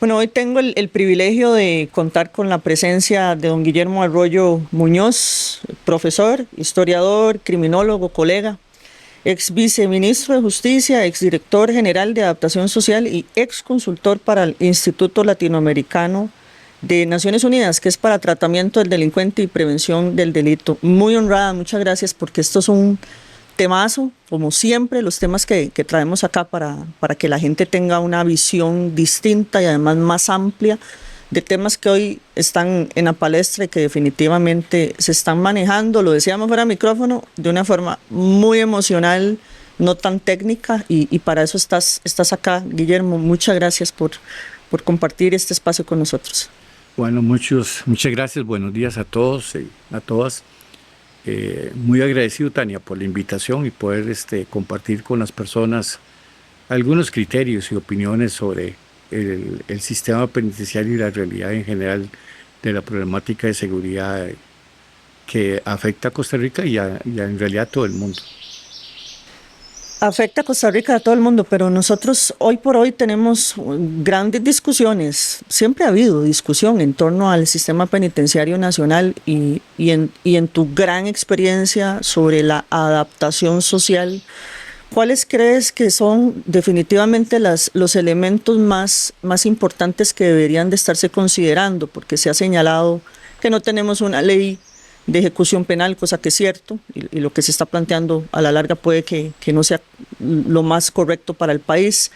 Bueno, hoy tengo el privilegio de contar con la presencia de don Guillermo Arroyo Muñoz, profesor, historiador, criminólogo, colega, ex viceministro de Justicia, ex director general de Adaptación Social y ex consultor para el Instituto Latinoamericano de Naciones Unidas, que es para tratamiento del delincuente y prevención del delito. Muy honrada, muchas gracias, porque esto es un temazo, como siempre, los temas que traemos acá para que la gente tenga una visión distinta y además más amplia de temas que hoy están en la palestra y que definitivamente se están manejando, lo decíamos fuera de micrófono, de una forma muy emocional, no tan técnica, y para eso estás acá, Guillermo. Muchas gracias por compartir este espacio con nosotros. Bueno, muchas gracias, buenos días a todos y a todas. Muy agradecido, Tania, por la invitación y poder compartir con las personas algunos criterios y opiniones sobre el sistema penitenciario y la realidad en general de la problemática de seguridad que afecta a Costa Rica y en realidad a todo el mundo. Afecta a Costa Rica, a todo el mundo, pero nosotros hoy por hoy tenemos grandes discusiones. Siempre ha habido discusión en torno al sistema penitenciario nacional y en tu gran experiencia sobre la adaptación social, ¿cuáles crees que son definitivamente los elementos más importantes que deberían de estarse considerando? Porque se ha señalado que no tenemos una ley de ejecución penal, cosa que es cierto, y lo que se está planteando a la larga puede que no sea lo más correcto para el país,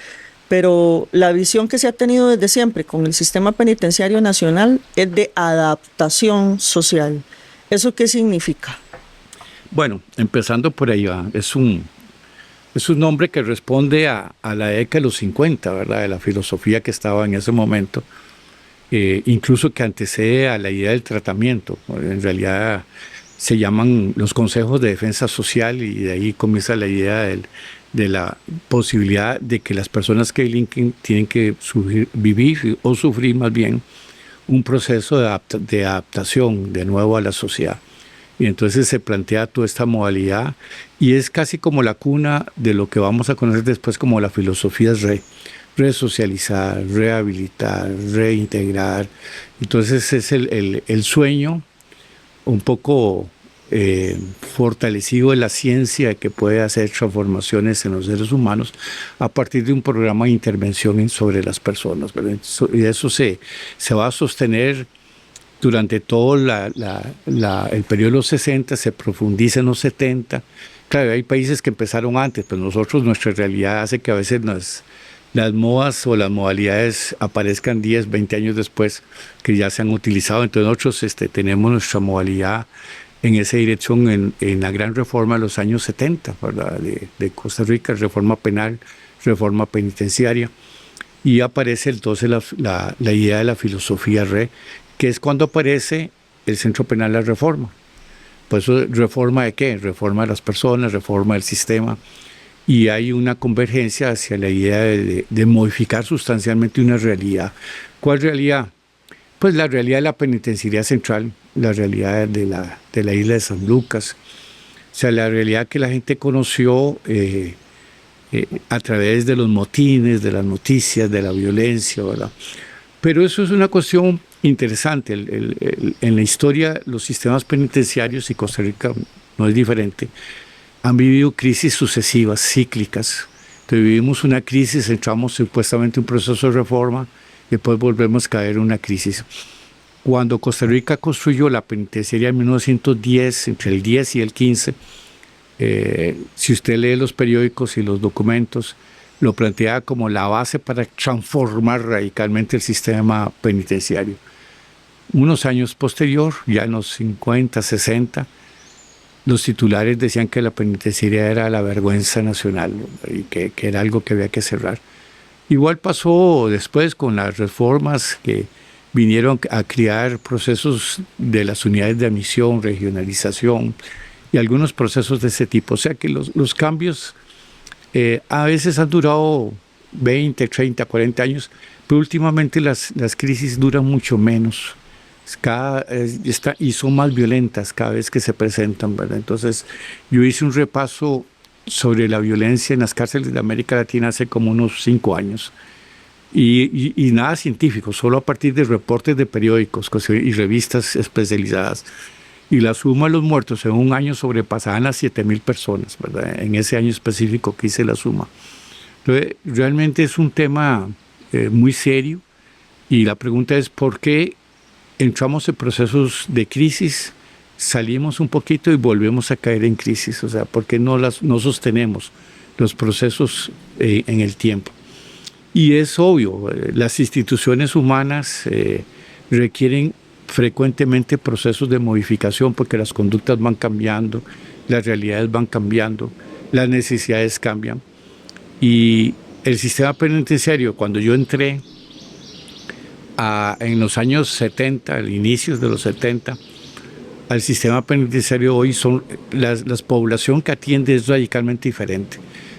pero la visión que se ha tenido desde siempre con el sistema penitenciario nacional es de adaptación social. ¿Eso qué significa? Bueno, empezando por ahí, es un nombre que responde a la década de los 50, ¿verdad? De la filosofía que estaba en ese momento. Incluso que antecede a la idea del tratamiento. En realidad se llaman los consejos de defensa social y de ahí comienza la idea de la posibilidad de que las personas que delinquen tienen que vivir o sufrir más bien un proceso de adaptación de nuevo a la sociedad. Y entonces se plantea toda esta modalidad y es casi como la cuna de lo que vamos a conocer después como la filosofía resocializar, rehabilitar, reintegrar. Entonces es el sueño un poco fortalecido de la ciencia que puede hacer transformaciones en los seres humanos a partir de un programa de intervención sobre las personas, ¿verdad? Y eso se va a sostener durante todo el periodo de los 60, se profundiza en los 70. Claro, hay países que empezaron antes, pero nosotros, nuestra realidad hace que a veces las modas o las modalidades aparezcan 10, 20 años después que ya se han utilizado. Entonces nosotros tenemos nuestra modalidad en esa dirección en la gran reforma de los años 70, ¿verdad? De Costa Rica, reforma penal, reforma penitenciaria. Y aparece entonces la idea de la filosofía que es cuando aparece el Centro Penal de la Reforma. Pues ¿reforma de qué? Reforma de las personas, reforma del sistema. Y hay una convergencia hacia la idea de modificar sustancialmente una realidad. ¿Cuál realidad? Pues la realidad de la penitenciaría central, la realidad de la isla de San Lucas, o sea, la realidad que la gente conoció a través de los motines, de las noticias, de la violencia, ¿verdad? Pero eso es una cuestión interesante. En la historia, los sistemas penitenciarios, y Costa Rica no es diferente, han vivido crisis sucesivas, cíclicas. Entonces vivimos una crisis, entramos supuestamente en un proceso de reforma, después volvemos a caer en una crisis. Cuando Costa Rica construyó la penitenciaría en 1910, entre el 10 y el 15, si usted lee los periódicos y los documentos, lo planteaba como la base para transformar radicalmente el sistema penitenciario. Unos años posterior, ya en los 50, 60, los titulares decían que la penitenciaría era la vergüenza nacional, ¿no? Y que era algo que había que cerrar. Igual pasó después con las reformas que vinieron a crear procesos de las unidades de admisión, regionalización y algunos procesos de ese tipo. O sea que los cambios a veces han durado 20, 30, 40 años, pero últimamente las crisis duran mucho menos. Y son más violentas cada vez que se presentan, ¿verdad? Entonces, yo hice un repaso sobre la violencia en las cárceles de América Latina hace como unos 5 años. y nada científico, solo a partir de reportes de periódicos y revistas especializadas. Y la suma de los muertos en un año sobrepasaban las 7.000 personas, ¿verdad? En ese año específico que hice la suma. Entonces, realmente es un tema muy serio, y la pregunta es ¿por qué entramos en procesos de crisis, salimos un poquito y volvemos a caer en crisis? O sea, ¿por qué no sostenemos los procesos en el tiempo? Y es obvio, las instituciones humanas requieren frecuentemente procesos de modificación porque las conductas van cambiando, las realidades van cambiando, las necesidades cambian. Y el sistema penitenciario, cuando yo entré en los años 70, al inicio de los 70, al sistema penitenciario hoy las población que atiende es radicalmente diferente.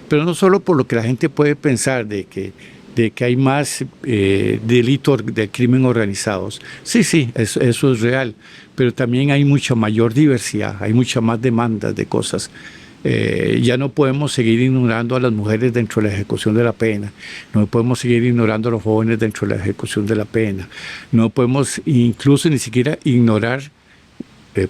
Pero no solo por lo que la gente puede pensar de que hay más delitos de crimen organizados. Sí, eso es real, pero también hay mucha mayor diversidad, hay mucha más demanda de cosas. Ya no podemos seguir ignorando a las mujeres dentro de la ejecución de la pena, no podemos seguir ignorando a los jóvenes dentro de la ejecución de la pena, no podemos incluso ni siquiera ignorar,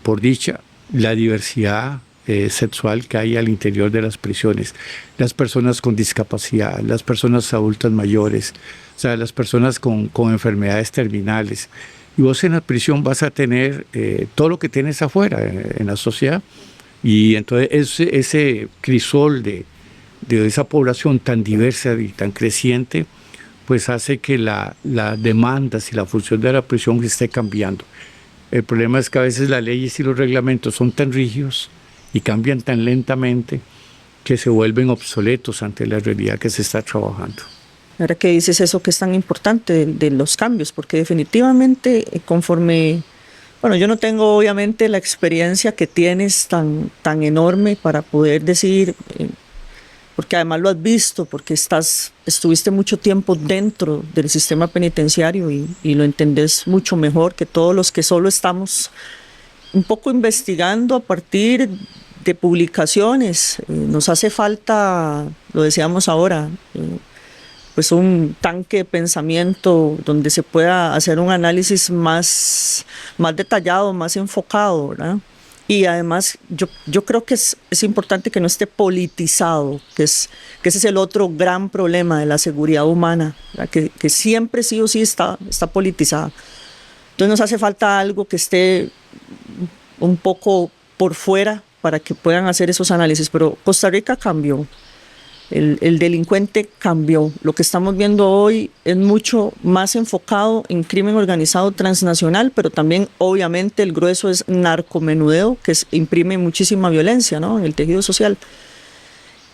por dicha, la diversidad sexual que hay al interior de las prisiones, las personas con discapacidad, las personas adultas mayores, o sea, las personas con enfermedades terminales. Y vos en la prisión vas a tener todo lo que tienes afuera, en la sociedad. Y entonces ese crisol de esa población tan diversa y tan creciente, pues hace que las demandas y la función de la prisión esté cambiando. El problema es que a veces las leyes y los reglamentos son tan rígidos y cambian tan lentamente que se vuelven obsoletos ante la realidad que se está trabajando. Ahora que dices eso que es tan importante de los cambios, porque definitivamente conforme, bueno, yo no tengo obviamente la experiencia que tienes tan enorme para poder decir, porque además lo has visto, porque estuviste mucho tiempo dentro del sistema penitenciario y lo entendés mucho mejor que todos los que solo estamos un poco investigando a partir de publicaciones. Nos hace falta, lo decíamos ahora, pues un tanque de pensamiento donde se pueda hacer un análisis más detallado, más enfocado, ¿verdad? Y además yo creo que es importante que no esté politizado, que ese es el otro gran problema de la seguridad humana, que siempre sí o sí está politizada. Entonces nos hace falta algo que esté un poco por fuera para que puedan hacer esos análisis. Pero Costa Rica cambió, el delincuente cambió. Lo que estamos viendo hoy es mucho más enfocado en crimen organizado transnacional, pero también obviamente el grueso es narcomenudeo, que imprime muchísima violencia, ¿no?, en el tejido social.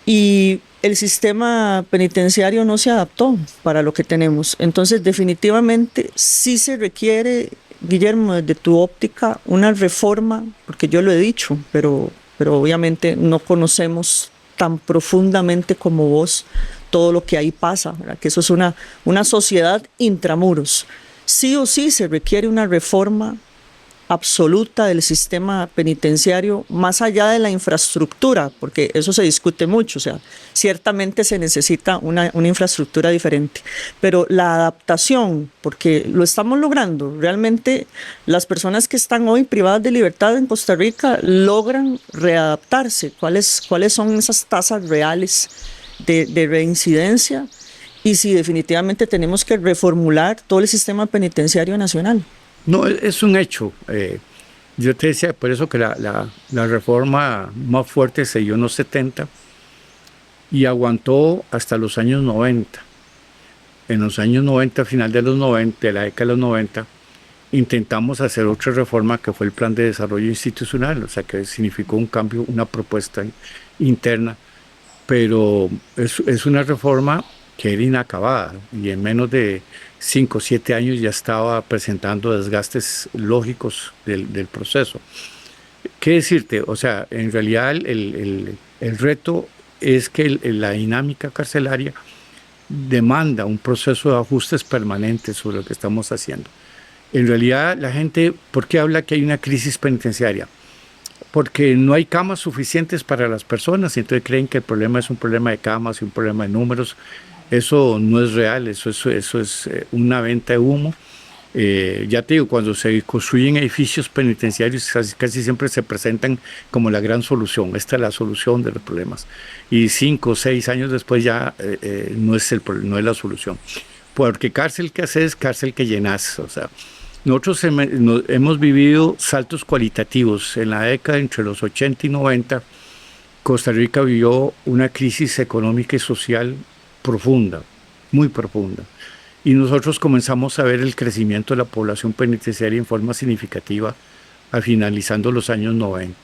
Y el sistema penitenciario no se adaptó para lo que tenemos. Entonces definitivamente sí se requiere, Guillermo, desde tu óptica, una reforma, porque yo lo he dicho, pero obviamente no conocemos tan profundamente como vos todo lo que ahí pasa, ¿verdad? Que eso es una sociedad intramuros. Sí o sí se requiere una reforma absoluta del sistema penitenciario, más allá de la infraestructura, porque eso se discute mucho, o sea, ciertamente se necesita una infraestructura diferente, pero la adaptación, porque lo estamos logrando, realmente las personas que están hoy privadas de libertad en Costa Rica logran readaptarse. ¿Cuáles son esas tasas reales de reincidencia? Y si definitivamente tenemos que reformular todo el sistema penitenciario nacional. No, es un hecho. Yo te decía, por eso que la reforma más fuerte se dio en los 70 y aguantó hasta los años 90. En los años 90, final de los 90, de la década de los 90, intentamos hacer otra reforma que fue el Plan de Desarrollo Institucional, o sea, que significó un cambio, una propuesta interna, pero es una reforma que era inacabada y en menos de 5 o 7 años ya estaba presentando desgastes lógicos del proceso. ¿Qué decirte? O sea, en realidad el reto es que la dinámica carcelaria demanda un proceso de ajustes permanentes sobre lo que estamos haciendo. En realidad la gente, ¿por qué habla que hay una crisis penitenciaria? Porque no hay camas suficientes para las personas y entonces creen que el problema es un problema de camas y un problema de números. Eso no es real, eso es una venta de humo. Ya te digo, cuando se construyen edificios penitenciarios casi siempre se presentan como la gran solución. Esta es la solución de los problemas. Y 5 o 6 años después ya no es no es la solución. Porque cárcel que haces, cárcel que llenas. O sea, nosotros hemos vivido saltos cualitativos. En la década entre los 80 y 90, Costa Rica vivió una crisis económica y social profunda, muy profunda. Y nosotros comenzamos a ver el crecimiento de la población penitenciaria en forma significativa al finalizando los años 90,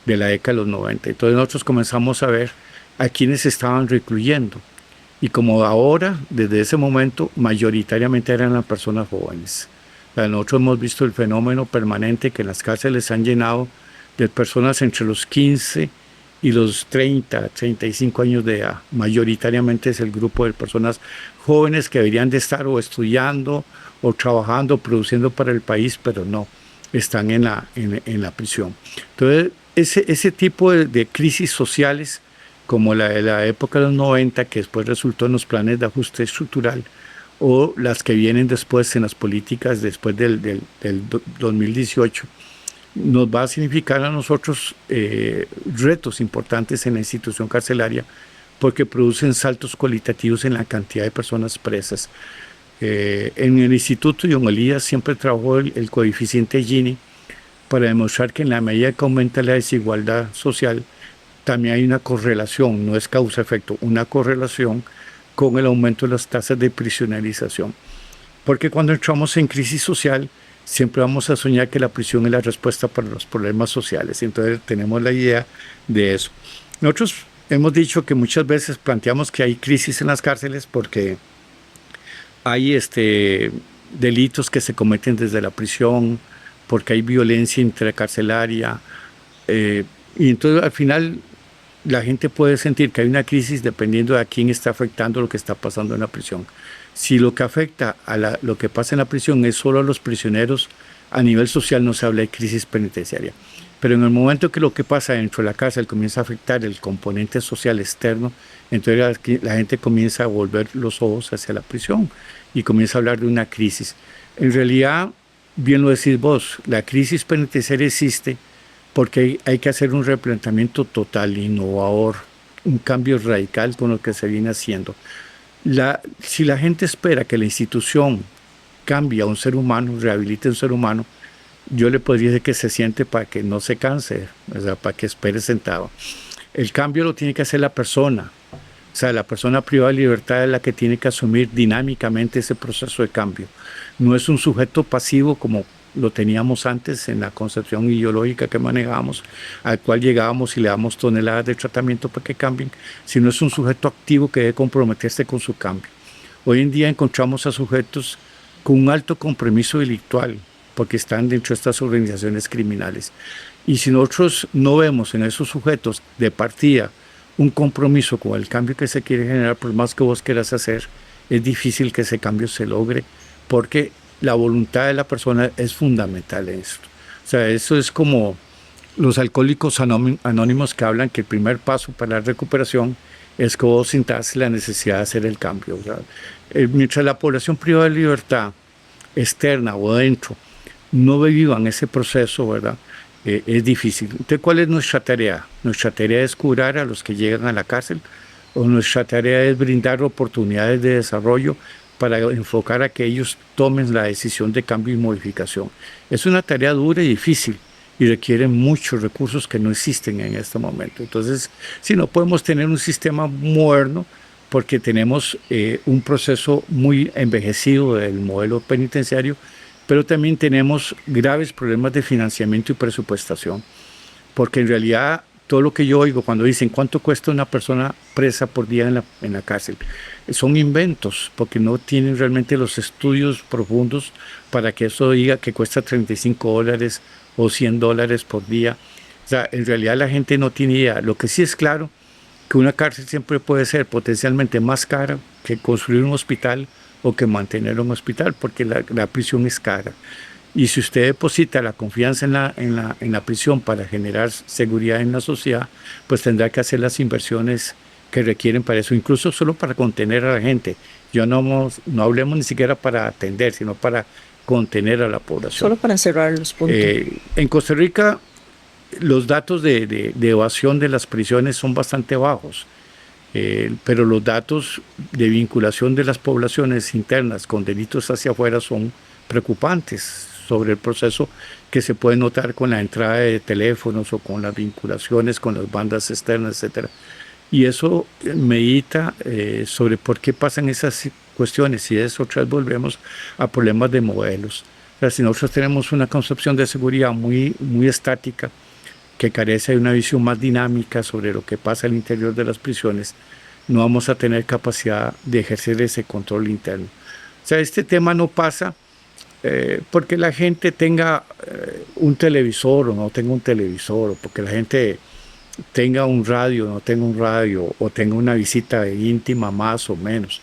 de la década de los 90. Entonces nosotros comenzamos a ver a quienes estaban recluyendo. Y como ahora, desde ese momento, mayoritariamente eran las personas jóvenes. O sea, nosotros hemos visto el fenómeno permanente que en las cárceles se han llenado de personas entre los 15 y los 30, 35 años de edad. Mayoritariamente es el grupo de personas jóvenes que deberían de estar o estudiando o trabajando, produciendo para el país, pero no, están en la prisión. Entonces, ese tipo de crisis sociales, como la de la época de los 90, que después resultó en los planes de ajuste estructural, o las que vienen después en las políticas después del 2018, nos va a significar a nosotros retos importantes en la institución carcelaria porque producen saltos cualitativos en la cantidad de personas presas. En el Instituto John Elías siempre trabajó el coeficiente Gini para demostrar que en la medida que aumenta la desigualdad social, también hay una correlación, no es causa-efecto, una correlación con el aumento de las tasas de prisionerización. Porque cuando entramos en crisis social, siempre vamos a soñar que la prisión es la respuesta para los problemas sociales. Entonces tenemos la idea de eso. Nosotros hemos dicho que muchas veces planteamos que hay crisis en las cárceles porque hay delitos que se cometen desde la prisión, porque hay violencia intracarcelaria. Y entonces al final la gente puede sentir que hay una crisis dependiendo de a quién está afectando lo que está pasando en la prisión. Si lo que afecta a lo que pasa en la prisión es solo a los prisioneros, a nivel social no se habla de crisis penitenciaria. Pero en el momento que lo que pasa dentro de la cárcel comienza a afectar el componente social externo, entonces la gente comienza a volver los ojos hacia la prisión y comienza a hablar de una crisis. En realidad, bien lo decís vos, la crisis penitenciaria existe porque hay que hacer un replanteamiento total, innovador, un cambio radical con lo que se viene haciendo. Si la gente espera que la institución cambie a un ser humano, rehabilite a un ser humano, yo le podría decir que se siente para que no se canse, o sea, para que espere sentado. El cambio lo tiene que hacer la persona. O sea, la persona privada de libertad es la que tiene que asumir dinámicamente ese proceso de cambio. No es un sujeto pasivo como lo teníamos antes en la concepción ideológica que manejábamos, al cual llegábamos y le damos toneladas de tratamiento para que cambien, sino es un sujeto activo que debe comprometerse con su cambio. Hoy en día encontramos a sujetos con un alto compromiso delictual, porque están dentro de estas organizaciones criminales. Y si nosotros no vemos en esos sujetos de partida un compromiso con el cambio que se quiere generar, por más que vos quieras hacer, es difícil que ese cambio se logre, porque la voluntad de la persona es fundamental en esto. O sea, eso es como los alcohólicos anónimos que hablan que el primer paso para la recuperación es que vos sintás la necesidad de hacer el cambio. O sea, mientras la población privada de libertad, externa o dentro, no vivan ese proceso, ¿verdad? Es difícil. Entonces, ¿cuál es nuestra tarea? Nuestra tarea es curar a los que llegan a la cárcel, o nuestra tarea es brindar oportunidades de desarrollo para enfocar a que ellos tomen la decisión de cambio y modificación. Es una tarea dura y difícil y requiere muchos recursos que no existen en este momento. Entonces, si no podemos tener un sistema moderno, porque tenemos un proceso muy envejecido del modelo penitenciario, pero también tenemos graves problemas de financiamiento y presupuestación, porque en realidad todo lo que yo oigo cuando dicen cuánto cuesta una persona presa por día en la cárcel, son inventos, porque no tienen realmente los estudios profundos para que eso diga que cuesta $35 o $100 por día. O sea, en realidad la gente no tiene idea. Lo que sí es claro, que una cárcel siempre puede ser potencialmente más cara que construir un hospital o que mantener un hospital, porque la prisión es cara. Y si usted deposita la confianza en la prisión para generar seguridad en la sociedad, pues tendrá que hacer las inversiones que requieren para eso, incluso solo para contener a la gente. No hablemos ni siquiera para atender, sino para contener a la población. Solo para encerrar los puntos. En Costa Rica, los datos de evasión de las prisiones son bastante bajos, pero los datos de vinculación de las poblaciones internas con delitos hacia afuera son preocupantes sobre el proceso que se puede notar con la entrada de teléfonos o con las vinculaciones con las bandas externas, etc. Y eso medita sobre por qué pasan esas cuestiones, y eso otra vez volvemos a problemas de modelos. O sea, si nosotros tenemos una concepción de seguridad muy estática, que carece de una visión más dinámica sobre lo que pasa al interior de las prisiones, no vamos a tener capacidad de ejercer ese control interno. O sea, este tema no pasa porque la gente tenga un televisor o no tenga un televisor, o porque la gente tenga un radio o no tenga un radio, o tenga una visita íntima más o menos.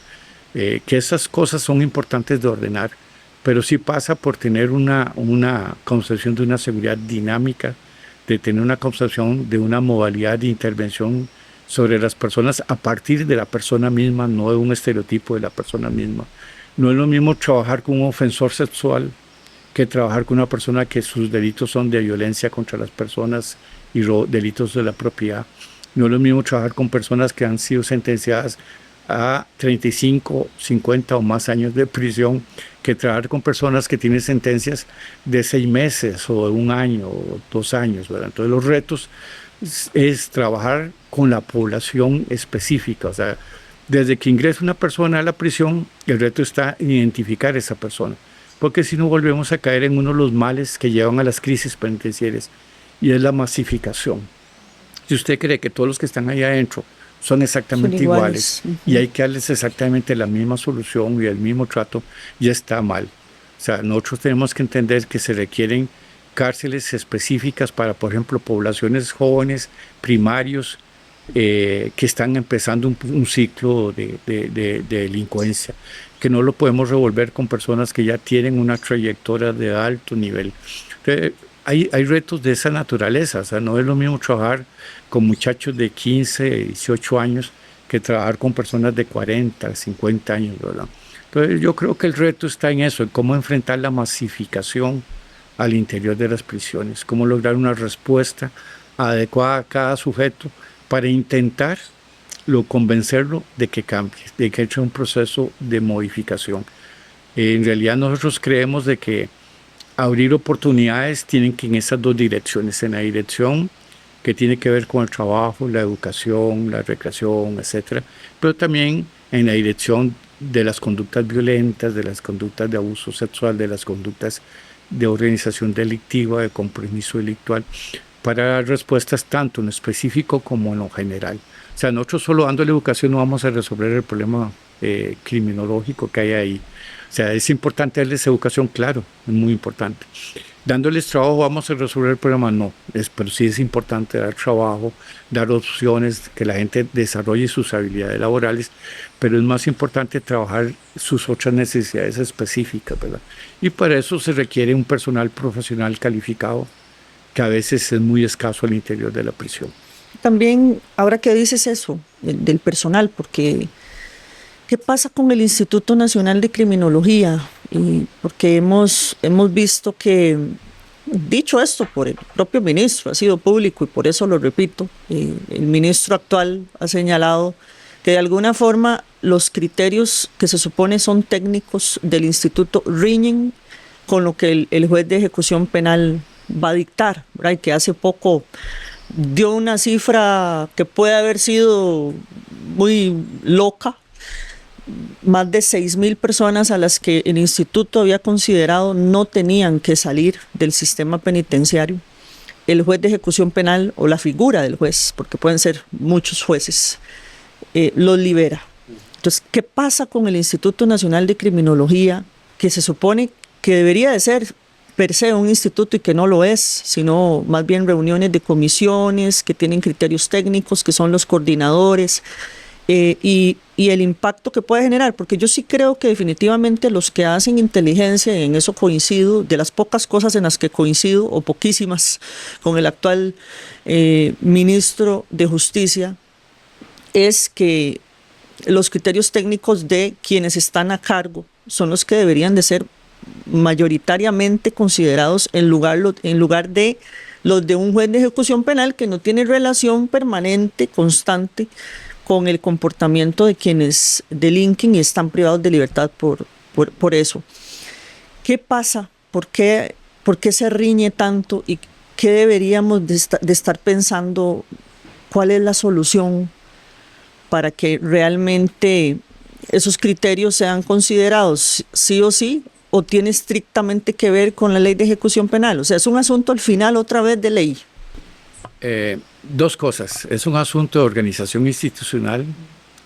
Que esas cosas son importantes de ordenar, pero sí pasa por tener una concepción de una seguridad dinámica, de tener una concepción de una modalidad de intervención sobre las personas a partir de la persona misma, no de un estereotipo de la persona misma. No es lo mismo trabajar con un ofensor sexual que trabajar con una persona que sus delitos son de violencia contra las personas y delitos de la propiedad. No es lo mismo trabajar con personas que han sido sentenciadas a 35, 50 o más años de prisión que trabajar con personas que tienen sentencias de 6 meses o de 1 año o 2 años, ¿verdad? Entonces los retos es trabajar con la población específica. O sea, desde que ingresa una persona a la prisión, el reto está en identificar a esa persona, porque si no volvemos a caer en uno de los males que llevan a las crisis penitenciarias, y es la masificación. Si usted cree que todos los que están ahí adentro son exactamente iguales, y hay que darles exactamente la misma solución y el mismo trato, ya está mal. O sea, nosotros tenemos que entender que se requieren cárceles específicas para, por ejemplo, poblaciones jóvenes, primarios, que están empezando un ciclo de delincuencia, que no lo podemos revolver con personas que ya tienen una trayectoria de alto nivel. Entonces, hay retos de esa naturaleza. O sea, no es lo mismo trabajar con muchachos de 15, 18 años que trabajar con personas de 40, 50 años, ¿verdad? Entonces yo creo que el reto está en eso, en cómo enfrentar la masificación al interior de las prisiones, cómo lograr una respuesta adecuada a cada sujeto para intentar convencerlo de que cambie, de que eche un proceso de modificación. En realidad nosotros creemos de que abrir oportunidades tienen que ir en esas dos direcciones, en la dirección que tiene que ver con el trabajo, la educación, la recreación, etcétera, pero también en la dirección de las conductas violentas, de las conductas de abuso sexual, de las conductas de organización delictiva, de compromiso delictual, para dar respuestas tanto en lo específico como en lo general. O sea, nosotros solo dándole educación no vamos a resolver el problema criminológico que hay ahí. O sea, es importante darles educación, claro, es muy importante. Dándoles trabajo vamos a resolver el problema, no, pero sí es importante dar trabajo, dar opciones, que la gente desarrolle sus habilidades laborales, pero es más importante trabajar sus otras necesidades específicas, ¿verdad? Y para eso se requiere un personal profesional calificado, que a veces es muy escaso al interior de la prisión. También, ahora que dices eso, del personal, porque ¿qué pasa con el Instituto Nacional de Criminología? Porque hemos visto que, dicho esto por el propio ministro, ha sido público y por eso lo repito, el ministro actual ha señalado que de alguna forma los criterios que se supone son técnicos del instituto riñen con lo que el juez de ejecución penal va a dictar, ¿verdad? Y que hace poco dio una cifra que puede haber sido muy loca, más de 6,000 personas a las que el instituto había considerado no tenían que salir del sistema penitenciario. El juez de ejecución penal, o la figura del juez, porque pueden ser muchos jueces, los libera. Entonces, ¿qué pasa con el Instituto Nacional de Criminología, que se supone que debería de ser per se un instituto y que no lo es, sino más bien reuniones de comisiones que tienen criterios técnicos, que son los coordinadores, y el impacto que puede generar? Porque yo sí creo que definitivamente los que hacen inteligencia, y en eso coincido, de las pocas cosas en las que coincido, o poquísimas, con el actual ministro de Justicia, es que los criterios técnicos de quienes están a cargo son los que deberían de ser mayoritariamente considerados en lugar de los de un juez de ejecución penal que no tiene relación permanente, constante, con el comportamiento de quienes delinquen y están privados de libertad por eso. ¿Qué pasa? ¿Por qué se riñe tanto? ¿Y qué deberíamos de estar pensando? ¿Cuál es la solución para que realmente esos criterios sean considerados sí o sí, o tiene estrictamente que ver con la ley de ejecución penal? O sea, es un asunto al final otra vez de ley. Dos cosas. Es un asunto de organización institucional,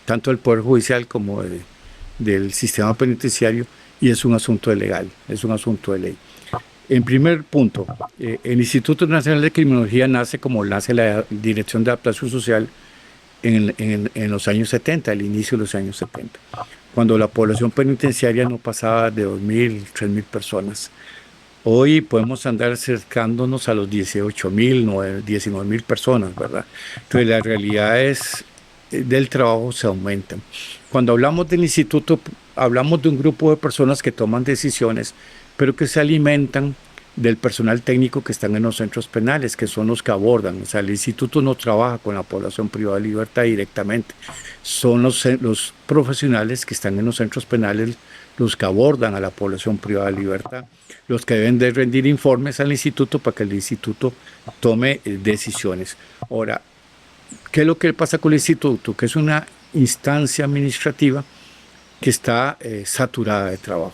tanto del Poder Judicial como del sistema penitenciario, y es un asunto legal, es un asunto de ley. En primer punto, el Instituto Nacional de Criminología nace como nace la Dirección de Adaptación Social en los años 70, al inicio de los años 70, cuando la población penitenciaria no pasaba de 2.000, 3.000 personas. Hoy podemos andar acercándonos a los 18.000, 19.000 personas, ¿verdad? Entonces las realidades del trabajo se aumentan. Cuando hablamos del instituto, hablamos de un grupo de personas que toman decisiones, pero que se alimentan del personal técnico que están en los centros penales, que son los que abordan. O sea, el instituto no trabaja con la población privada de libertad directamente. Son los profesionales que están en los centros penales los que abordan a la población privada de libertad, los que deben de rendir informes al instituto para que el instituto tome decisiones. Ahora, ¿qué es lo que pasa con el instituto? Que es una instancia administrativa que está saturada de trabajo.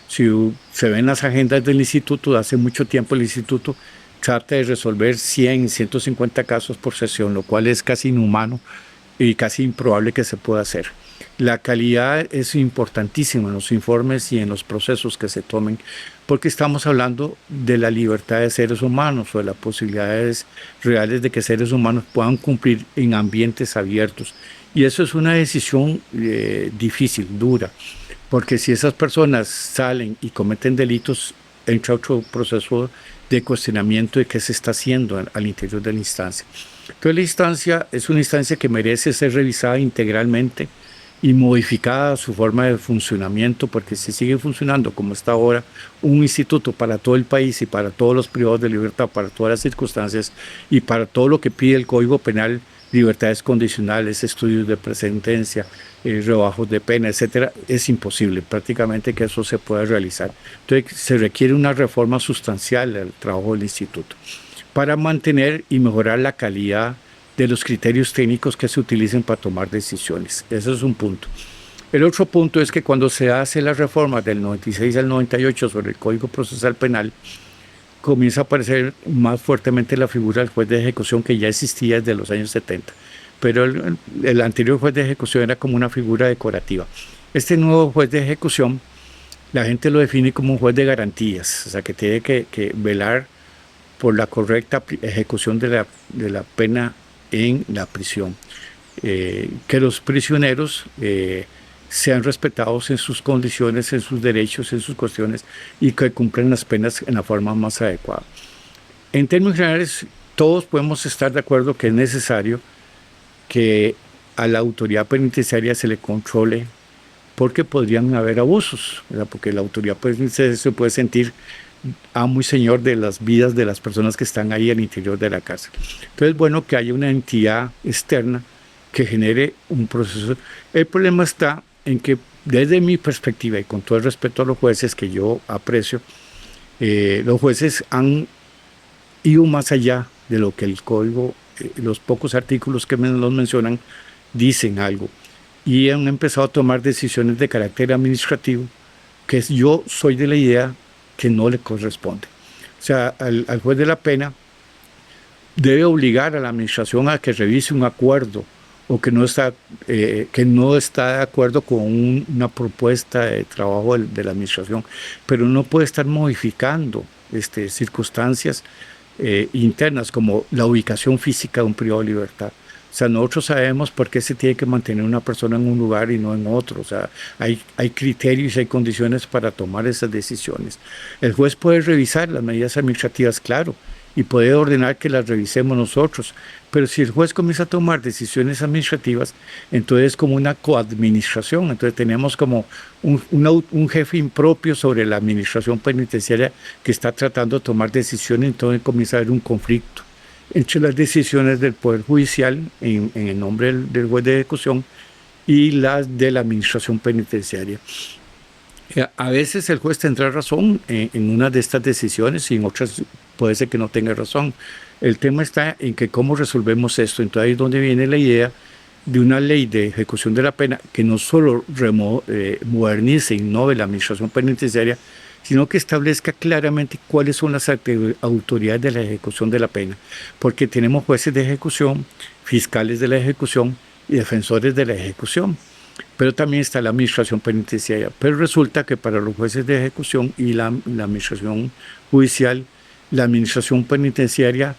Si se ven las agendas del instituto, hace mucho tiempo el instituto trata de resolver 100, 150 casos por sesión, lo cual es casi inhumano y casi improbable que se pueda hacer. La calidad es importantísima en los informes y en los procesos que se tomen, porque estamos hablando de la libertad de seres humanos o de las posibilidades reales de que seres humanos puedan cumplir en ambientes abiertos. Y eso es una decisión difícil, dura, porque si esas personas salen y cometen delitos, entra otro proceso de cuestionamiento de qué se está haciendo al interior de la instancia. Entonces la instancia es una instancia que merece ser revisada integralmente y modificada su forma de funcionamiento, porque si sigue funcionando como está ahora, un instituto para todo el país y para todos los privados de libertad, para todas las circunstancias y para todo lo que pide el Código Penal, libertades condicionales, estudios de presentencia, rebajos de pena, etcétera, es imposible prácticamente que eso se pueda realizar. Entonces se requiere una reforma sustancial al trabajo del instituto para mantener y mejorar la calidad de los criterios técnicos que se utilicen para tomar decisiones. Ese es un punto. El otro punto es que cuando se hace la reforma del 96 al 98 sobre el Código Procesal Penal, comienza a aparecer más fuertemente la figura del juez de ejecución, que ya existía desde los años 70, pero el anterior juez de ejecución era como una figura decorativa. Este nuevo juez de ejecución, la gente lo define como un juez de garantías, o sea, que tiene que velar por la correcta ejecución de la pena en la prisión, que los prisioneros sean respetados en sus condiciones, en sus derechos, en sus cuestiones, y que cumplan las penas en la forma más adecuada. En términos generales, todos podemos estar de acuerdo que es necesario que a la autoridad penitenciaria se le controle, porque podrían haber abusos, ¿verdad? Porque la autoridad penitenciaria se puede sentir amo y señor de las vidas de las personas que están ahí al interior de la cárcel. Entonces es bueno que haya una entidad externa que genere un proceso. El problema está en que, desde mi perspectiva y con todo el respeto a los jueces que yo aprecio, los jueces han ido más allá de lo que el código, los pocos artículos que los mencionan, dicen algo, y han empezado a tomar decisiones de carácter administrativo que yo soy de la idea que no le corresponde. O sea, al juez de la pena debe obligar a la administración a que revise un acuerdo o que no está de acuerdo con una propuesta de trabajo de la administración, pero no puede estar modificando circunstancias internas como la ubicación física de un privado de libertad. O sea, nosotros sabemos por qué se tiene que mantener una persona en un lugar y no en otro. O sea, hay criterios y hay condiciones para tomar esas decisiones. El juez puede revisar las medidas administrativas, claro, y puede ordenar que las revisemos nosotros. Pero si el juez comienza a tomar decisiones administrativas, entonces es como una coadministración. Entonces tenemos como un jefe impropio sobre la administración penitenciaria que está tratando de tomar decisiones, entonces comienza a haber un conflicto entre las decisiones del Poder Judicial en el nombre del juez de ejecución y las de la administración penitenciaria. A veces el juez tendrá razón en una de estas decisiones y en otras puede ser que no tenga razón. El tema está en que cómo resolvemos esto. Entonces ahí es donde viene la idea de una ley de ejecución de la pena que no solo modernice e innove la administración penitenciaria, sino que establezca claramente cuáles son las autoridades de la ejecución de la pena. Porque tenemos jueces de ejecución, fiscales de la ejecución y defensores de la ejecución. Pero también está la administración penitenciaria. Pero resulta que para los jueces de ejecución y la administración judicial, la administración penitenciaria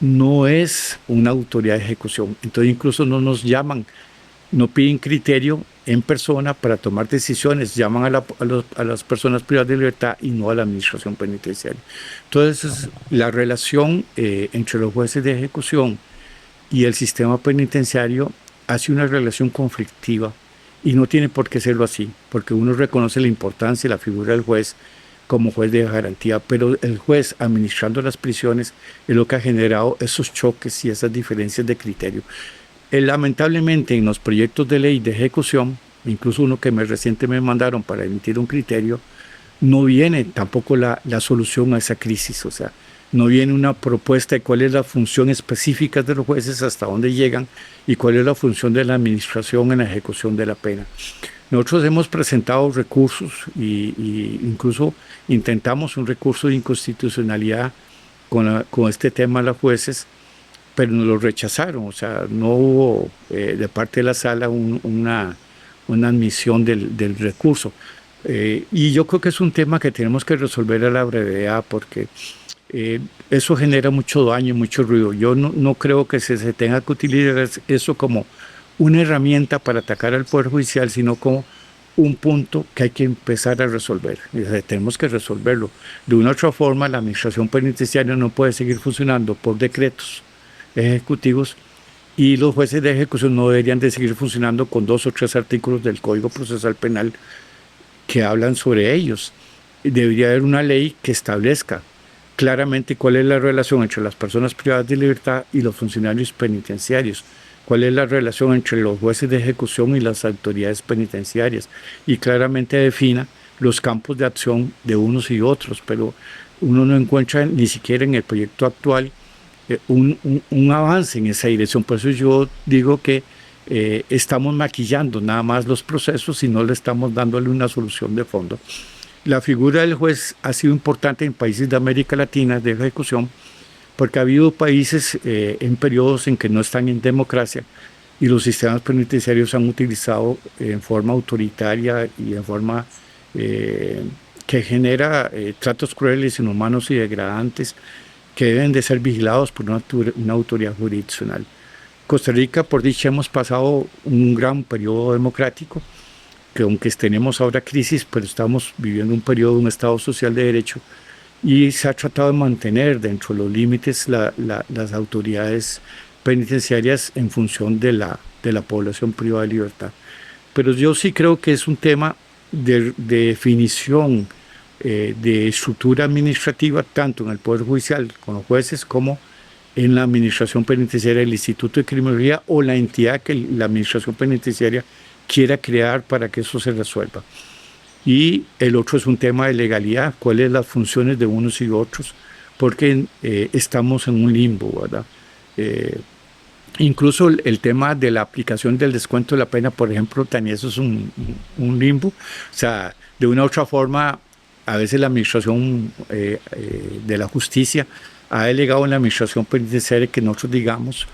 no es una autoridad de ejecución. Entonces incluso no nos llaman, no piden criterio en persona para tomar decisiones, llaman a las personas privadas de libertad y no a la administración penitenciaria. Entonces la relación entre los jueces de ejecución y el sistema penitenciario hace una relación conflictiva. Y no tiene por qué serlo así, porque uno reconoce la importancia y la figura del juez como juez de garantía, pero el juez administrando las prisiones es lo que ha generado esos choques y esas diferencias de criterio. Lamentablemente en los proyectos de ley de ejecución, incluso uno que recientemente me mandaron para emitir un criterio, no viene tampoco la solución a esa crisis, o sea, no viene una propuesta de cuál es la función específica de los jueces, hasta dónde llegan y cuál es la función de la administración en la ejecución de la pena. Nosotros hemos presentado recursos y incluso intentamos un recurso de inconstitucionalidad con este tema a los jueces, pero nos lo rechazaron, o sea, no hubo de parte de la sala una admisión del recurso. Y yo creo que es un tema que tenemos que resolver a la brevedad porque eso genera mucho daño, mucho ruido. Yo no creo que se tenga que utilizar eso como una herramienta para atacar al Poder Judicial, sino como un punto que hay que empezar a resolver. Tenemos que resolverlo. De una u otra forma, la administración penitenciaria no puede seguir funcionando por decretos ejecutivos y los jueces de ejecución no deberían de seguir funcionando con 2 o 3 artículos del Código Procesal Penal que hablan sobre ellos. Debería haber una ley que establezca claramente cuál es la relación entre las personas privadas de libertad y los funcionarios penitenciarios, cuál es la relación entre los jueces de ejecución y las autoridades penitenciarias, y claramente defina los campos de acción de unos y otros, pero uno no encuentra ni siquiera en el proyecto actual un avance en esa dirección. Por eso yo digo que estamos maquillando nada más los procesos y no le estamos dándole una solución de fondo. La figura del juez ha sido importante en países de América Latina de ejecución porque ha habido países en periodos en que no están en democracia y los sistemas penitenciarios han utilizado en forma autoritaria y en forma que genera tratos crueles, inhumanos y degradantes que deben de ser vigilados por una autoridad jurisdiccional. Costa Rica, por dicha, hemos pasado un gran periodo democrático, que aunque tenemos ahora crisis, pero estamos viviendo un periodo de un Estado social de derecho y se ha tratado de mantener dentro de los límites las autoridades penitenciarias en función de la población privada de libertad. Pero yo sí creo que es un tema de definición de estructura administrativa, tanto en el Poder Judicial con los jueces como en la administración penitenciaria, el Instituto de Criminología o la entidad que la administración penitenciaria quiera crear para que eso se resuelva. Y el otro es un tema de legalidad, cuáles son las funciones de unos y otros, porque estamos en un limbo, ¿verdad? Incluso el tema de la aplicación del descuento de la pena, por ejemplo, también eso es un limbo. O sea, de una u otra forma, a veces la administración de la justicia ha delegado en la administración penitenciaria que nosotros digamos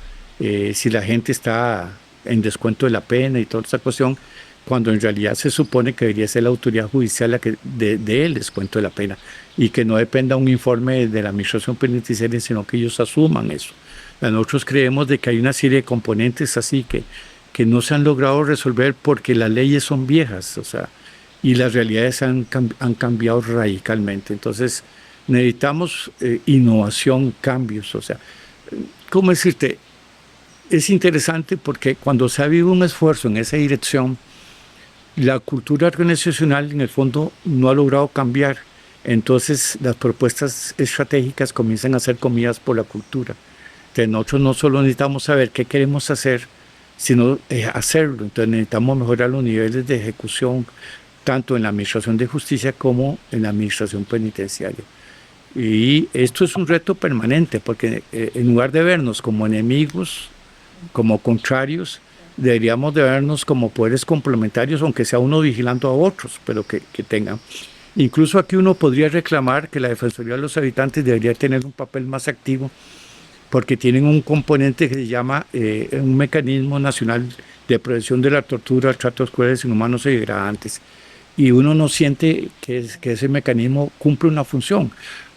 si la gente está en descuento de la pena y toda esa cuestión, cuando en realidad se supone que debería ser la autoridad judicial la que dé el descuento de la pena y que no dependa un informe de la administración penitenciaria, sino que ellos asuman eso. Nosotros creemos de que hay una serie de componentes así que no se han logrado resolver porque las leyes son viejas, o sea, y las realidades han cambiado radicalmente. Entonces, necesitamos innovación, cambios. O sea, ¿cómo decirte? Es interesante porque cuando se ha habido un esfuerzo en esa dirección, la cultura organizacional en el fondo no ha logrado cambiar. Entonces las propuestas estratégicas comienzan a ser comidas por la cultura. Entonces nosotros no solo necesitamos saber qué queremos hacer, sino hacerlo. Entonces necesitamos mejorar los niveles de ejecución, tanto en la administración de justicia como en la administración penitenciaria. Y esto es un reto permanente, porque en lugar de vernos como enemigos, como contrarios, deberíamos de vernos como poderes complementarios, aunque sea uno vigilando a otros, pero que tengan. Incluso aquí uno podría reclamar que la Defensoría de los Habitantes debería tener un papel más activo, porque tienen un componente que se llama un mecanismo nacional de prevención de la tortura, tratos crueles, inhumanos y degradantes. Y uno no siente que ese mecanismo cumple una función.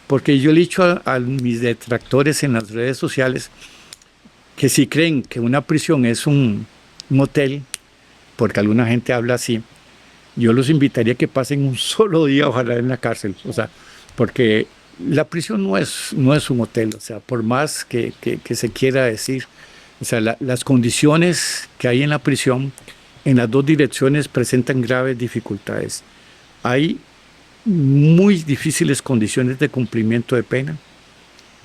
Porque yo le he dicho a mis detractores en las redes sociales que si creen que una prisión es un hotel, porque alguna gente habla así, yo los invitaría a que pasen un solo día, ojalá, en la cárcel. O sea, porque la prisión no es un hotel, o sea, por más que se quiera decir. O sea, las condiciones que hay en la prisión, en las dos direcciones, presentan graves dificultades. Hay muy difíciles condiciones de cumplimiento de pena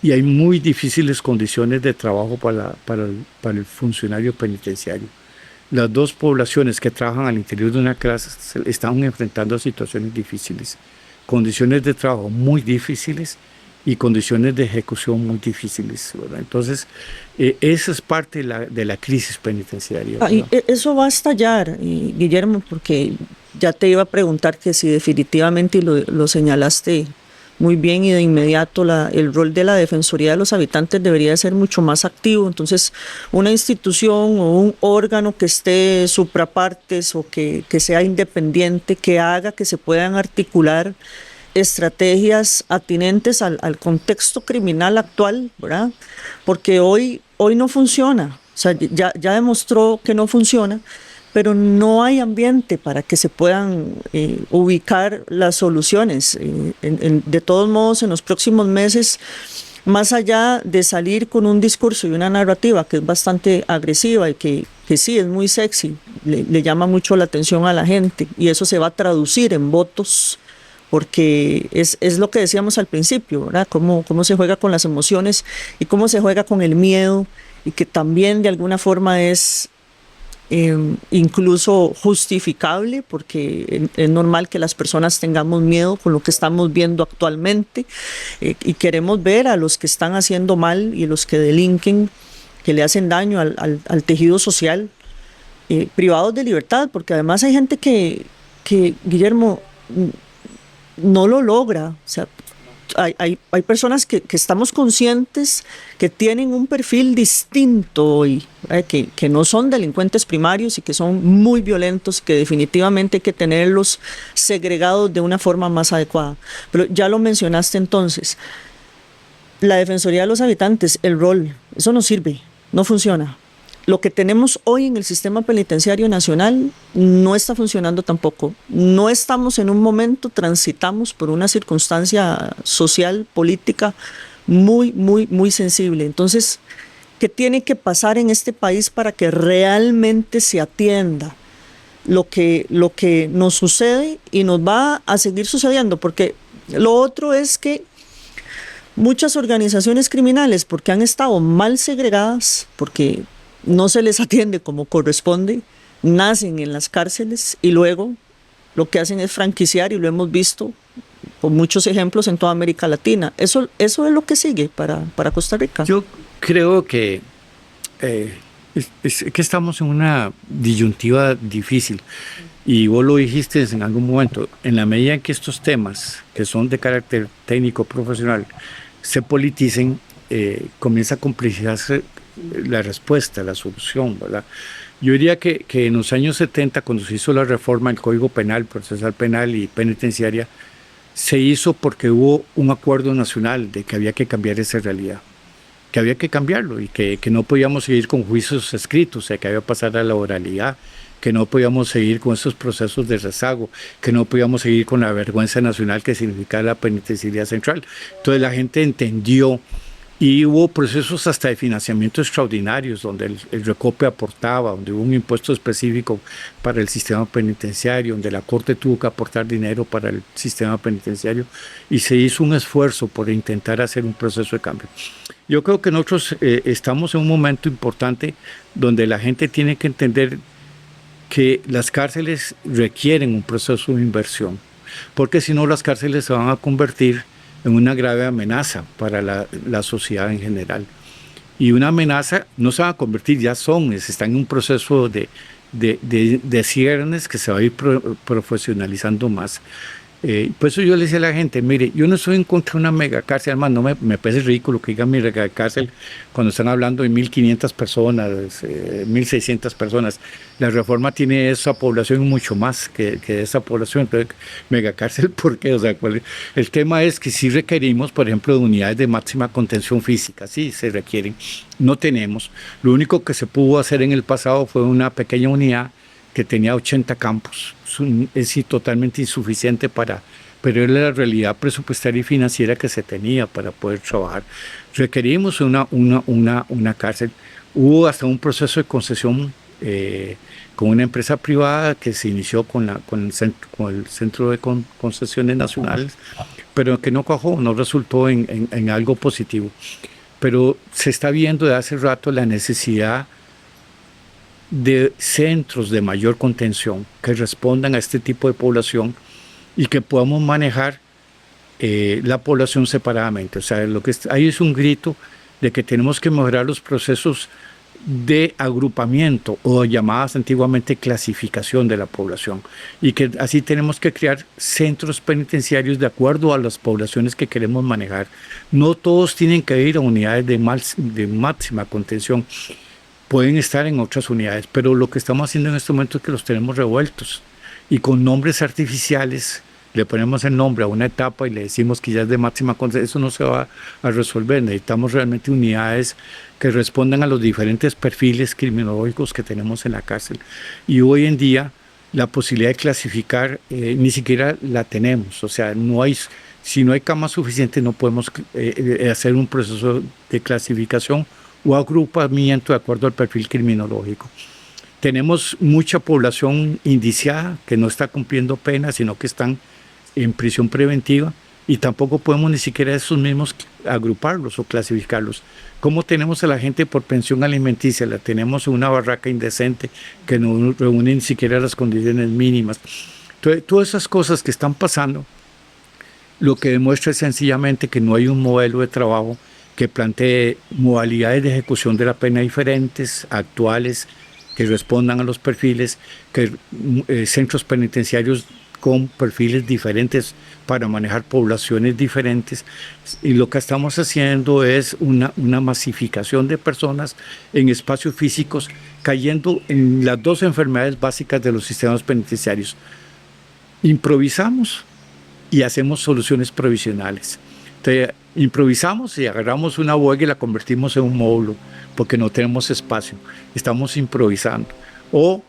y hay muy difíciles condiciones de trabajo para el funcionario penitenciario. Las dos poblaciones que trabajan al interior de una clase están enfrentando situaciones difíciles, condiciones de trabajo muy difíciles y condiciones de ejecución muy difíciles, ¿verdad? Entonces, esa es parte de la crisis penitenciaria, ¿verdad? Y eso va a estallar, Guillermo, porque ya te iba a preguntar que si definitivamente, y lo señalaste muy bien y de inmediato, el rol de la Defensoría de los Habitantes debería ser mucho más activo. Entonces, una institución o un órgano que esté suprapartes o que sea independiente, que haga que se puedan articular estrategias atinentes al contexto criminal actual, ¿verdad? Porque hoy no funciona, o sea, ya demostró que no funciona, pero no hay ambiente para que se puedan ubicar las soluciones. De todos modos, en los próximos meses, más allá de salir con un discurso y una narrativa que es bastante agresiva y que sí es muy sexy, le llama mucho la atención a la gente, y eso se va a traducir en votos, porque es lo que decíamos al principio, ¿verdad? Cómo se juega con las emociones y cómo se juega con el miedo, y que también de alguna forma es incluso justificable, porque es normal que las personas tengamos miedo con lo que estamos viendo actualmente, y queremos ver a los que están haciendo mal y los que delinquen, que le hacen daño al tejido social, privados de libertad, porque además hay gente que Guillermo, no lo logra. O sea, hay personas que estamos conscientes que tienen un perfil distinto y que no son delincuentes primarios y que son muy violentos, que definitivamente hay que tenerlos segregados de una forma más adecuada. Pero ya lo mencionaste entonces, la Defensoría de los Habitantes, el rol, eso no sirve, no funciona. Lo que tenemos hoy en el sistema penitenciario nacional no está funcionando tampoco. No estamos en un momento, transitamos por una circunstancia social, política muy, muy, muy sensible. Entonces, ¿qué tiene que pasar en este país para que realmente se atienda lo que nos sucede y nos va a seguir sucediendo? Porque lo otro es que muchas organizaciones criminales, porque han estado mal segregadas, porque no se les atiende como corresponde, nacen en las cárceles y luego lo que hacen es franquiciar, y lo hemos visto con muchos ejemplos en toda América Latina. Eso es lo que sigue para Costa Rica. Yo creo que es que estamos en una disyuntiva difícil, y vos lo dijiste en algún momento. En la medida en que estos temas, que son de carácter técnico profesional, se politicen, comienza a complejizarse la respuesta, la solución, ¿verdad? Yo diría que en los años 70, cuando se hizo la reforma del Código Penal, Procesal Penal y Penitenciaria, se hizo porque hubo un acuerdo nacional de que había que cambiar esa realidad, que había que cambiarlo, y que no podíamos seguir con juicios escritos, o sea, que había que pasar a la oralidad, que no podíamos seguir con esos procesos de rezago, que no podíamos seguir con la vergüenza nacional que significa la penitenciaría central. Entonces la gente entendió y hubo procesos hasta de financiamiento extraordinarios, donde el Recope aportaba, donde hubo un impuesto específico para el sistema penitenciario, donde la Corte tuvo que aportar dinero para el sistema penitenciario, y se hizo un esfuerzo por intentar hacer un proceso de cambio. Yo creo que nosotros estamos en un momento importante donde la gente tiene que entender que las cárceles requieren un proceso de inversión, porque si no las cárceles se van a convertir en una grave amenaza para la sociedad en general. Y una amenaza no se va a convertir, ya están en un proceso de ciernes que se va a ir profesionalizando más. Por eso yo le decía a la gente, mire, yo no estoy en contra de una megacárcel, además no me parece ridículo que digan megacárcel cuando están hablando de 1.500 personas, 1.600 personas. La reforma tiene esa población mucho más que esa población. Entonces, megacárcel, ¿por qué? O sea, el tema es que sí requerimos, por ejemplo, de unidades de máxima contención física, sí se requieren, no tenemos. Lo único que se pudo hacer en el pasado fue una pequeña unidad que tenía 80 campos. Es totalmente insuficiente pero era la realidad presupuestaria y financiera que se tenía para poder trabajar. Requerimos una cárcel. Hubo hasta un proceso de concesión con una empresa privada que se inició con el Centro de Concesiones Nacionales, pero que no cuajó, no resultó en algo positivo. Pero se está viendo de hace rato la necesidad de centros de mayor contención que respondan a este tipo de población y que podamos manejar la población separadamente. O sea, ahí es un grito de que tenemos que mejorar los procesos de agrupamiento o llamadas antiguamente clasificación de la población, y que así tenemos que crear centros penitenciarios de acuerdo a las poblaciones que queremos manejar. No todos tienen que ir a unidades de máxima contención, pueden estar en otras unidades, pero lo que estamos haciendo en este momento es que los tenemos revueltos y con nombres artificiales le ponemos el nombre a una etapa y le decimos que ya es de máxima contención. Eso no se va a resolver. Necesitamos realmente unidades que respondan a los diferentes perfiles criminológicos que tenemos en la cárcel. Y hoy en día la posibilidad de clasificar ni siquiera la tenemos. O sea, si no hay camas suficientes no podemos hacer un proceso de clasificación o agrupamiento de acuerdo al perfil criminológico. Tenemos mucha población indiciada que no está cumpliendo pena, sino que están en prisión preventiva, y tampoco podemos ni siquiera esos mismos agruparlos o clasificarlos. ¿Cómo tenemos a la gente por pensión alimenticia? La tenemos en una barraca indecente que no reúne ni siquiera las condiciones mínimas. Entonces, todas esas cosas que están pasando, lo que demuestra es sencillamente que no hay un modelo de trabajo que plantee modalidades de ejecución de la pena diferentes, actuales, que respondan a los perfiles, que centros penitenciarios con perfiles diferentes para manejar poblaciones diferentes. Y lo que estamos haciendo es una masificación de personas en espacios físicos, cayendo en las dos enfermedades básicas de los sistemas penitenciarios. Improvisamos y hacemos soluciones provisionales. Entonces, improvisamos y agarramos una bodega y la convertimos en un módulo porque no tenemos espacio. Estamos improvisando. O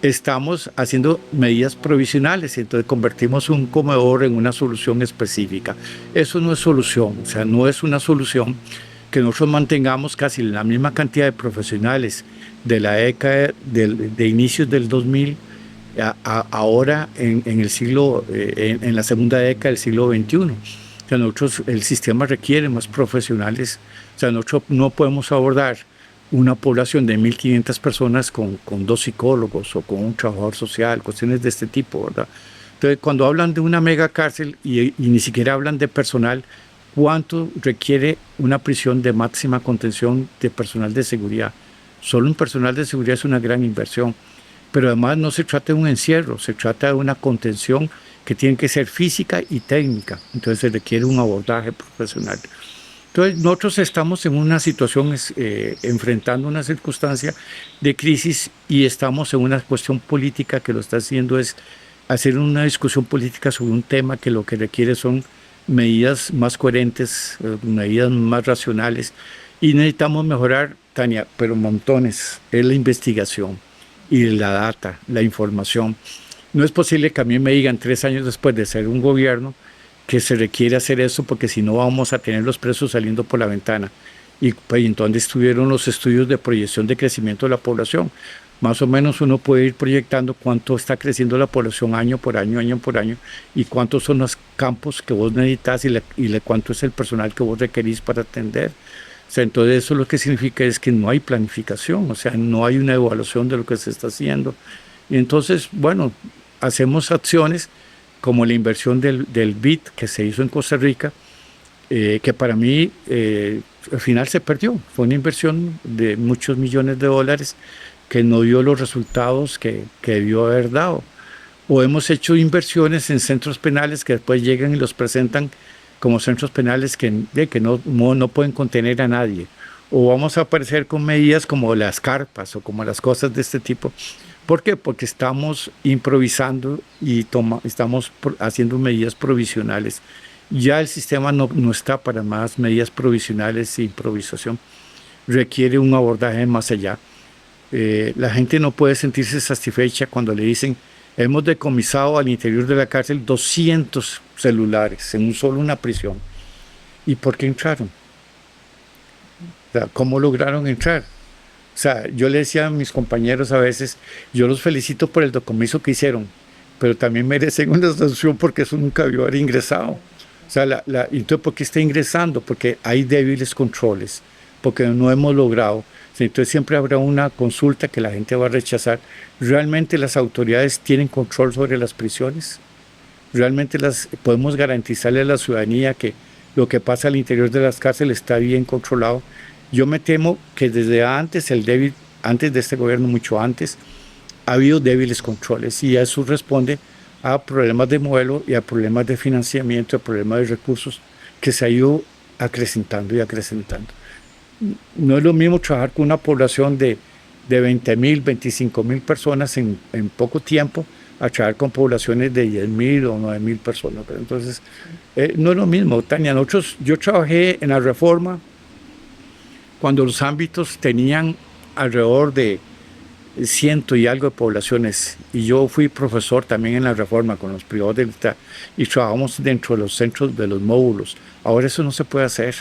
estamos haciendo medidas provisionales y entonces convertimos un comedor en una solución específica. Eso no es solución, o sea, no es una solución que nosotros mantengamos casi la misma cantidad de profesionales de la década de inicios del 2000 ahora en el siglo, en la segunda década del siglo XXI. O sea, nosotros, el sistema requiere más profesionales. O sea, nosotros no podemos abordar una población de 1.500 personas con 2 psicólogos o con un trabajador social, cuestiones de este tipo, ¿verdad? Entonces, cuando hablan de una mega cárcel y ni siquiera hablan de personal, ¿cuánto requiere una prisión de máxima contención de personal de seguridad? Solo un personal de seguridad es una gran inversión, pero además no se trata de un encierro, se trata de una contención que tiene que ser física y técnica, entonces se requiere un abordaje profesional. Entonces nosotros estamos en una situación, enfrentando una circunstancia de crisis, y estamos en una cuestión política que lo está haciendo es hacer una discusión política sobre un tema que lo que requiere son medidas más coherentes, medidas más racionales, y necesitamos mejorar, Tania, pero montones, es la investigación. y la data, la información. No es posible que a mí me digan 3 años después de ser un gobierno que se requiere hacer eso porque si no vamos a tener los precios saliendo por la ventana. Y pues entonces estuvieron los estudios de proyección de crecimiento de la población. Más o menos uno puede ir proyectando cuánto está creciendo la población año por año, y cuántos son los campos que vos necesitas y cuánto es el personal que vos requerís para atender. O sea, entonces eso lo que significa es que no hay planificación, o sea, no hay una evaluación de lo que se está haciendo. Y entonces, bueno, hacemos acciones como la inversión del BID que se hizo en Costa Rica, que para mí al final se perdió. Fue una inversión de muchos millones de dólares que no dio los resultados que debió haber dado. O hemos hecho inversiones en centros penales que después llegan y los presentan como centros penales que no pueden contener a nadie. O vamos a aparecer con medidas como las carpas o como las cosas de este tipo. ¿Por qué? Porque estamos improvisando y estamos haciendo medidas provisionales. Ya el sistema no está para más medidas provisionales e improvisación. Requiere un abordaje más allá. La gente no puede sentirse satisfecha cuando le dicen hemos decomisado al interior de la cárcel 200 celulares en una prisión. ¿Y por qué entraron? O sea, ¿cómo lograron entrar? O sea, yo le decía a mis compañeros a veces, yo los felicito por el decomiso que hicieron, pero también merecen una sanción porque eso nunca debió haber ingresado. O sea, entonces, ¿por qué está ingresando? Porque hay débiles controles, porque no hemos logrado. Entonces siempre habrá una consulta que la gente va a rechazar. ¿Realmente las autoridades tienen control sobre las prisiones? ¿Realmente podemos garantizarle a la ciudadanía que lo que pasa al interior de las cárceles está bien controlado? Yo me temo que desde antes antes de este gobierno, mucho antes, ha habido débiles controles y eso responde a problemas de modelo y a problemas de financiamiento, a problemas de recursos que se ha ido acrecentando y acrecentando. No es lo mismo trabajar con una población de 20.000, 25.000 personas en poco tiempo a trabajar con poblaciones de 10.000 o 9.000 personas. Pero entonces, no es lo mismo, Tania. Yo trabajé en la Reforma cuando los ámbitos tenían alrededor de 100 y algo de poblaciones, y yo fui profesor también en la Reforma con los privados del Estado y trabajamos dentro de los centros de los módulos. Ahora eso no se puede hacer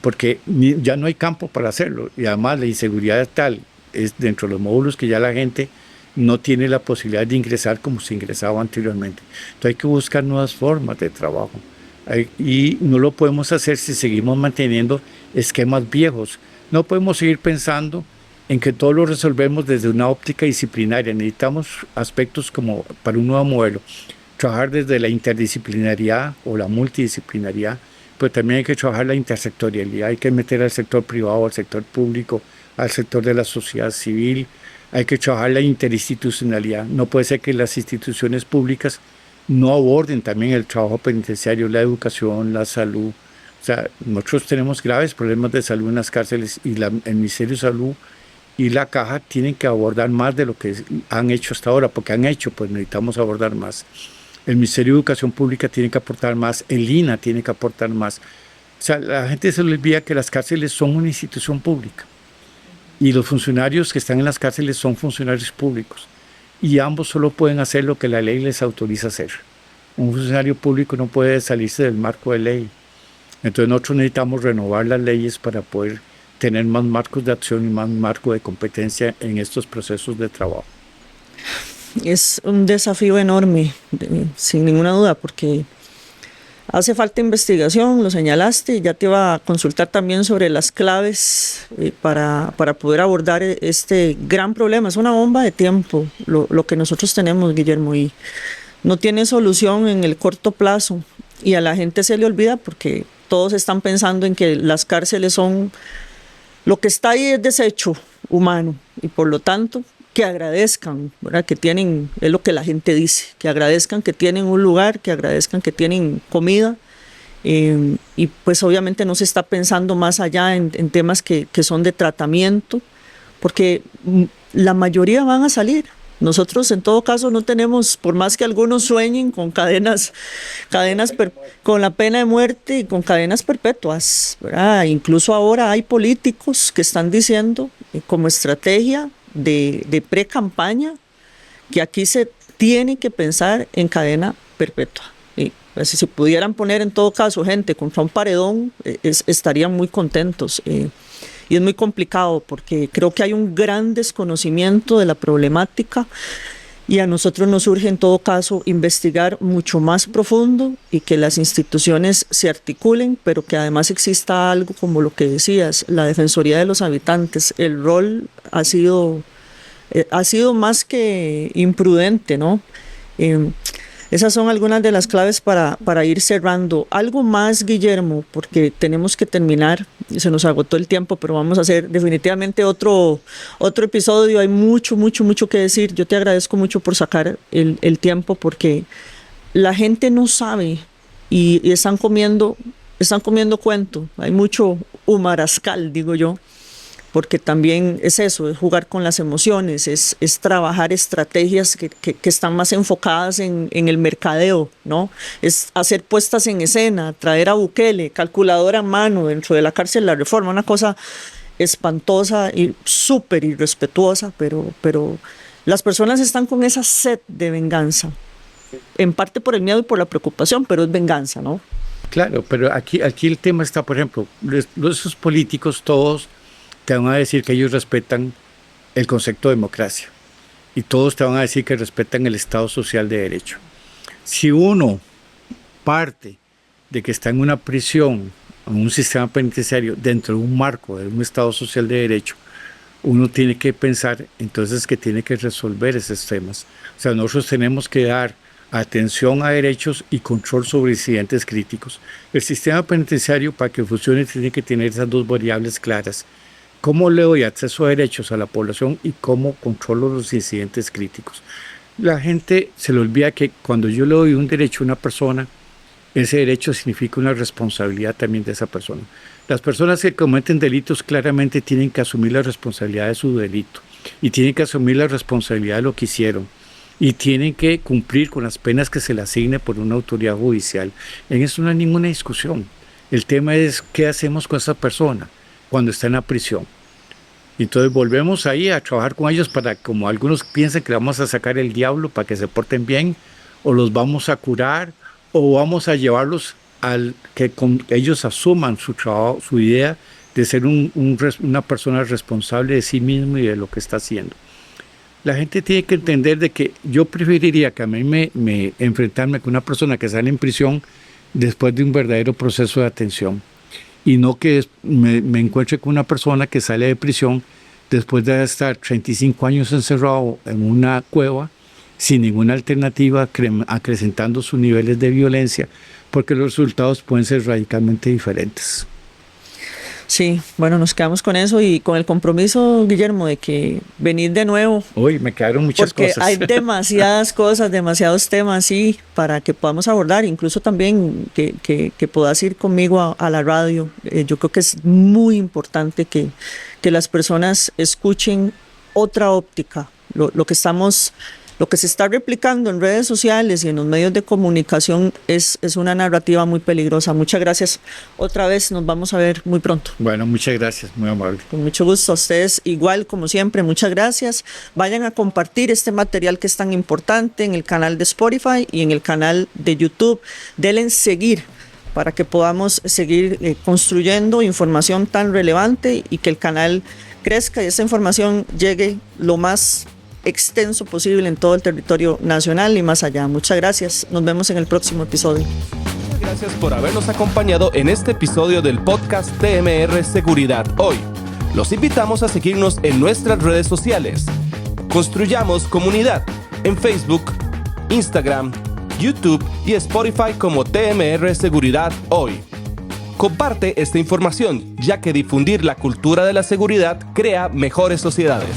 porque ya no hay campo para hacerlo y además la inseguridad es tal es dentro de los módulos que ya la gente no tiene la posibilidad de ingresar como se ingresaba anteriormente. Entonces hay que buscar nuevas formas de trabajo y no lo podemos hacer si seguimos manteniendo esquemas viejos. No podemos seguir pensando en que todo lo resolvemos desde una óptica disciplinaria. Necesitamos aspectos como para un nuevo modelo. Trabajar desde la interdisciplinariedad o la multidisciplinariedad, pero también hay que trabajar la intersectorialidad. Hay que meter al sector privado, al sector público, al sector de la sociedad civil. Hay que trabajar la interinstitucionalidad. No puede ser que las instituciones públicas no aborden también el trabajo penitenciario, la educación, la salud. O sea, nosotros tenemos graves problemas de salud en las cárceles y el Ministerio de Salud y la Caja tienen que abordar más de lo que han hecho hasta ahora, porque han hecho, pues necesitamos abordar más. El Ministerio de Educación Pública tiene que aportar más, el INAH tiene que aportar más. O sea, la gente se le olvida que las cárceles son una institución pública y los funcionarios que están en las cárceles son funcionarios públicos y ambos solo pueden hacer lo que la ley les autoriza hacer. Un funcionario público no puede salirse del marco de ley. Entonces nosotros necesitamos renovar las leyes para poder tener más marcos de acción y más marco de competencia en estos procesos de trabajo. Es un desafío enorme, sin ninguna duda, porque hace falta investigación, lo señalaste, y ya te iba a consultar también sobre las claves para poder abordar este gran problema. Es una bomba de tiempo lo que nosotros tenemos, Guillermo, y no tiene solución en el corto plazo, y a la gente se le olvida porque todos están pensando en que las cárceles son, lo que está ahí es desecho humano, y por lo tanto que agradezcan, ¿verdad? Que tienen, es lo que la gente dice, que agradezcan que tienen un lugar, que agradezcan que tienen comida, y pues obviamente no se está pensando más allá en temas que son de tratamiento, porque la mayoría van a salir. Nosotros en todo caso no tenemos, por más que algunos sueñen con cadenas con la pena de muerte y con cadenas perpetuas, ¿verdad? Incluso ahora hay políticos que están diciendo como estrategia de pre-campaña que aquí se tiene que pensar en cadena perpetua. Y pues, si pudieran poner en todo caso gente contra un paredón, estarían muy contentos. Y es muy complicado porque creo que hay un gran desconocimiento de la problemática y a nosotros nos urge en todo caso investigar mucho más profundo y que las instituciones se articulen, pero que además exista algo como lo que decías, la Defensoría de los Habitantes. El rol ha sido más que imprudente, ¿no? Esas son algunas de las claves para ir cerrando. Algo más, Guillermo, porque tenemos que terminar, se nos agotó el tiempo, pero vamos a hacer definitivamente otro episodio. Hay mucho que decir. Yo te agradezco mucho por sacar el tiempo, porque la gente no sabe y están comiendo cuento. Hay mucho humarascal, digo yo, porque también es eso, es jugar con las emociones, es trabajar estrategias que están más enfocadas en el mercadeo, ¿no? Es hacer puestas en escena, traer a Bukele, calculadora en mano dentro de la cárcel La Reforma, una cosa espantosa y súper irrespetuosa, pero las personas están con esa sed de venganza, en parte por el miedo y por la preocupación, pero es venganza, ¿no? Claro, pero aquí el tema está, por ejemplo, esos políticos todos te van a decir que ellos respetan el concepto de democracia y todos te van a decir que respetan el Estado Social de Derecho. Si uno parte de que está en una prisión, en un sistema penitenciario, dentro de un marco de un Estado Social de Derecho, uno tiene que pensar entonces que tiene que resolver esos temas. O sea, nosotros tenemos que dar atención a derechos y control sobre incidentes críticos. El sistema penitenciario, para que funcione, tiene que tener esas dos variables claras. ¿Cómo le doy acceso a derechos a la población y cómo controlo los incidentes críticos? La gente se le olvida que cuando yo le doy un derecho a una persona, ese derecho significa una responsabilidad también de esa persona. Las personas que cometen delitos claramente tienen que asumir la responsabilidad de su delito y tienen que asumir la responsabilidad de lo que hicieron y tienen que cumplir con las penas que se le asigne por una autoridad judicial. En eso no hay ninguna discusión. El tema es qué hacemos con esa persona cuando está en la prisión. Entonces volvemos ahí a trabajar con ellos para, como algunos piensan que vamos a sacar el diablo para que se porten bien, o los vamos a curar, o vamos a llevarlos al que ellos asuman su trabajo, su idea de ser una persona responsable de sí mismo y de lo que está haciendo. La gente tiene que entender de que yo preferiría que a mí me enfrentarme con una persona que sale en prisión después de un verdadero proceso de atención, y no que me encuentre con una persona que sale de prisión después de estar 35 años encerrado en una cueva sin ninguna alternativa, acrecentando sus niveles de violencia, porque los resultados pueden ser radicalmente diferentes. Sí, bueno, nos quedamos con eso y con el compromiso, Guillermo, de que venir de nuevo. Uy, me quedaron muchas cosas. Porque hay demasiadas cosas, demasiados temas, sí, para que podamos abordar, incluso también que puedas ir conmigo a la radio. Yo creo que es muy importante que las personas escuchen otra óptica, lo que se está replicando en redes sociales y en los medios de comunicación es una narrativa muy peligrosa. Muchas gracias otra vez, nos vamos a ver muy pronto. Bueno, muchas gracias, muy amable. Con mucho gusto, a ustedes igual como siempre, muchas gracias. Vayan a compartir este material que es tan importante en el canal de Spotify y en el canal de YouTube. Denle seguir para que podamos seguir construyendo información tan relevante y que el canal crezca y esta información llegue lo más extenso posible en todo el territorio nacional y más allá. Muchas gracias. Nos vemos en el próximo episodio. Muchas gracias por habernos acompañado en este episodio del podcast TMR Seguridad Hoy. Los invitamos a seguirnos en nuestras redes sociales. Construyamos comunidad en Facebook, Instagram, YouTube y Spotify como TMR Seguridad Hoy. Comparte esta información, ya que difundir la cultura de la seguridad crea mejores sociedades.